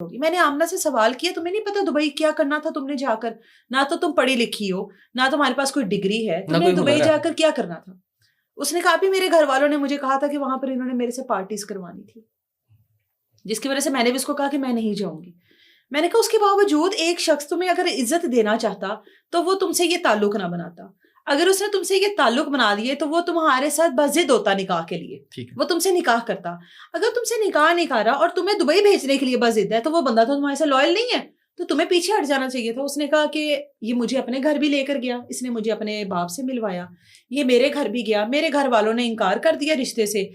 होगी। मैंने आमना से सवाल किया, तुम्हें नहीं पता दुबई क्या करना था तुमने जाकर? ना तो तुम पढ़ी लिखी हो, ना तुम्हारे पास कोई डिग्री है, तुमने दुबई जाकर क्या करना था? उसने कहा भी मेरे घर वालों ने मुझे कहा था कि वहां पर इन्होंने मेरे से पार्टीज करवानी थी, जिसकी वजह से मैंने भी उसको कहा कि मैं नहीं जाऊंगी। मैंने कहा उसके बावजूद एक शख्स तुम्हें अगर इज्जत देना चाहता तो वो तुमसे ये ताल्लुक ना बनाता। अगर उसने तुमसे ये ताल्लुक बना दिए तो वो तुम्हारे साथ बजिद होता निकाह के लिए, वो तुमसे निकाह करता। अगर तुमसे निकाह नहीं कर रहा और तुम्हें दुबई भेजने के लिए बजिद है तो वो बंदा तो तुम्हारे से लॉयल नहीं है, तो तुम्हें पीछे हट जाना चाहिए था। उसने कहा कि ये मुझे अपने घर भी लेकर गया, इसने मुझे अपने बाप से मिलवाया, ये मेरे घर भी गया, मेरे घर वालों ने इनकार कर दिया रिश्ते से,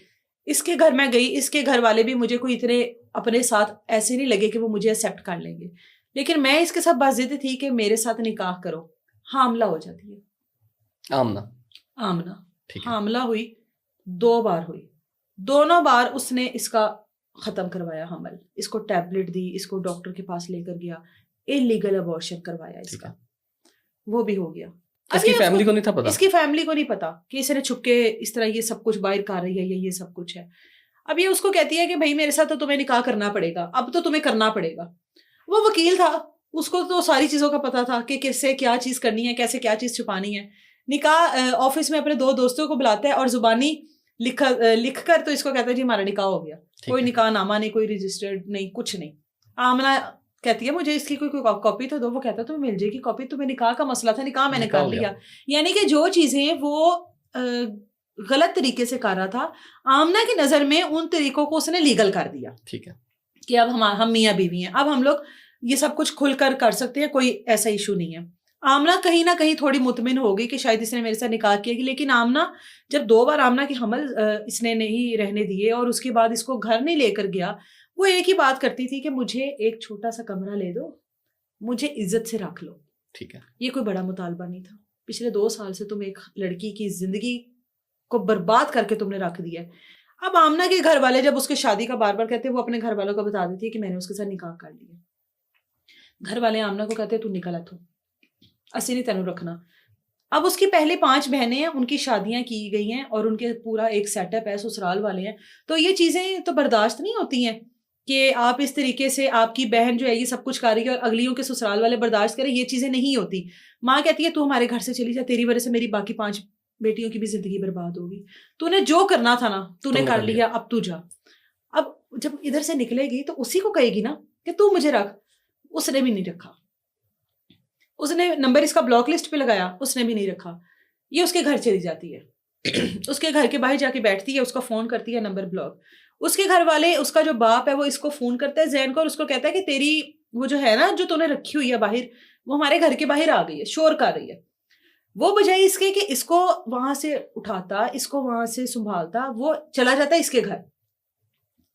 इसके घर मैं गई, इसके घर वाले भी मुझे कोई इतने अपने साथ ऐसे नहीं लगे कि वो मुझे एक्सेप्ट कर लेंगे, लेकिन मैं इसके साथ बाजिद थी कि मेरे साथ निकाह करो। हामला हो जाती है आमना हामला हुई, 2 बार हुई, दोनों बार उसने इसका खत्म करवाया हमल, इसको टैबलेट दी, इसको डॉक्टर के पास लेकर गया, इलीगल अबॉर्शन करवाया इसका, वो भी हो गया। इसकी फैमिली को नहीं था पता, इसकी फैमिली को नहीं पता कि इसने छुपके इस तरह ये सब कुछ बाहर कर रही है, ये सब कुछ है। अब ये उसको कहती है कि भाई मेरे साथ तो तुम्हें निकाह करना पड़ेगा, अब तो तुम्हें करना पड़ेगा। वो वकील था, उसको तो सारी चीजों का पता था कि किससे क्या चीज करनी है, कैसे क्या चीज छुपानी है। निकाह ऑफिस में अपने 2 दोस्तों को बुलाता है और जुबानी लिख कर तो इसको कहता है जी हमारा निकाह हो गया, कोई निकाह नामा नहीं, कोई रजिस्टर्ड नहीं, कुछ नहीं। आमना कहती है मुझे इसकी कोई कॉपी तो दो, वो कहता है तुम्हें मिल जाएगी कॉपी, तुम्हें निकाह का मसला था, निकाह मैंने कर लिया। यानी कि जो चीजें वो गलत तरीके से कर रहा था, आमना की नजर में उन तरीकों को उसने लीगल कर दिया। ठीक है कि अब हम मियाँ बीवी हैं, अब हम लोग ये सब कुछ खुलकर कर सकते हैं, कोई ऐसा इशू नहीं है। आमना कहीं ना कहीं थोड़ी मुतमिन होगी कि शायद इसने मेरे साथ निकाह किया, लेकिन आमना जब 2 बार आमना के हमल इसने नहीं रहने दिए और उसके बाद इसको घर नहीं लेकर गया, वो एक ही बात करती थी कि मुझे एक छोटा सा कमरा ले दो, मुझे इज्जत से रख लो। ठीक है, ये कोई बड़ा मुतालबा नहीं था। पिछले 2 साल से तुम एक लड़की की जिंदगी को बर्बाद करके तुमने रख दिया है। अब आमना के घर वाले जब उसके शादी का बार बार कहते हैं, वो अपने घर वालों को बता देती है कि मैंने उसके साथ निकाह कर लिया। घर वाले आमना को कहते हैं तू निकल इथों, असी नहीं तेनू रखना। अब उसकी पहले 5 बहनें हैं, उनकी शादियां की गई हैं और उनके पूरा एक सेटअप है, ससुराल वाले हैं, तो ये चीजें तो बर्दाश्त नहीं होती हैं कि आप इस तरीके से आपकी बहन जो है ये सब कुछ कर रही है और अगलियों के ससुराल वाले बर्दाश्त करें, ये चीजें नहीं होती। माँ कहती है तू हमारे घर से चली जा, तेरी वजह से मेरी बाकी 5 बेटियों की भी जिंदगी बर्बाद होगी, तूने जो करना था ना तूने कर लिया, अब तू जा। अब जब इधर से निकलेगी तो उसी को कहेगी ना कि तू मुझे रख, उसने भी नहीं रखा। उसने नंबर इसका ब्लॉक लिस्ट पे लगाया, उसने भी नहीं रखा। ये उसके घर चली जाती है उसके घर के बाहर जाके बैठती है, उसका फोन करती है, नंबर ब्लॉक। उसके घर वाले, उसका जो बाप है वो इसको फोन करता है जैन को और उसको कहता है कि तेरी वो जो है ना जो तूने रखी हुई है बाहर, वो हमारे घर के बाहर आ गई है, शोर कर रही है। वो बजाय इसके कि इसको वहां से उठाता, इसको वहां से संभालता, वो चला जाता है इसके घर।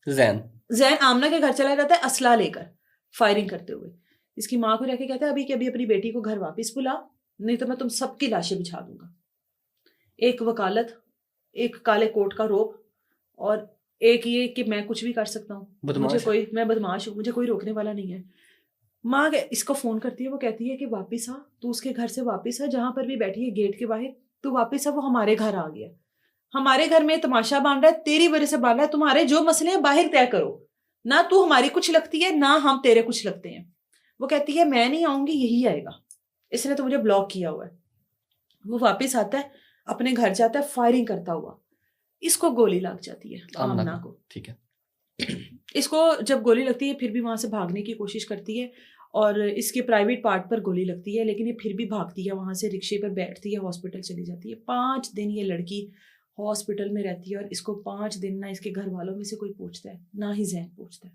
जैन आमना के घर चला जाता है असला लेकर, फायरिंग करते हुए। इसकी माँ को जाके कहता है अभी कि अभी अपनी बेटी को घर वापस बुला, नहीं तो मैं तुम सबकी लाशें बिछा दूंगा। एक वकालत, एक काले कोट का रोब और एक ये कि मैं कुछ भी कर सकता हूँ, मैं बदमाश हूँ, मुझे कोई रोकने वाला नहीं है। माँ इसको फोन करती है, वो कहती है कि वापिस आ, तू उसके घर से वापिस आ, जहां पर भी बैठी है गेट के बाहर, तू वापिस आ, वो हमारे घर आ गया, हमारे घर में तमाशा बांध रहा है, तेरी वजह से बांध रहा है, तुम्हारे जो मसले हैं बाहर तय करो ना, तू हमारी कुछ लगती है ना हम तेरे कुछ लगते हैं। वो कहती है मैं नहीं आऊंगी, यही आएगा, इसने तो मुझे ब्लॉक किया हुआ है। वो वापिस आता है, अपने घर जाता है, फायरिंग करता हुआ, इसको गोली लग जाती है आमना को। ठीक है, इसको जब गोली लगती है फिर भी वहां से भागने की कोशिश करती है और इसके प्राइवेट पार्ट पर गोली लगती है, लेकिन ये फिर भी भागती है, वहां से रिक्शे पर बैठती है, हॉस्पिटल चली जाती है। 5 दिन ये लड़की हॉस्पिटल में रहती है और इसको 5 दिन ना इसके घर वालों में से कोई पूछता है, ना ही जैन पूछता है।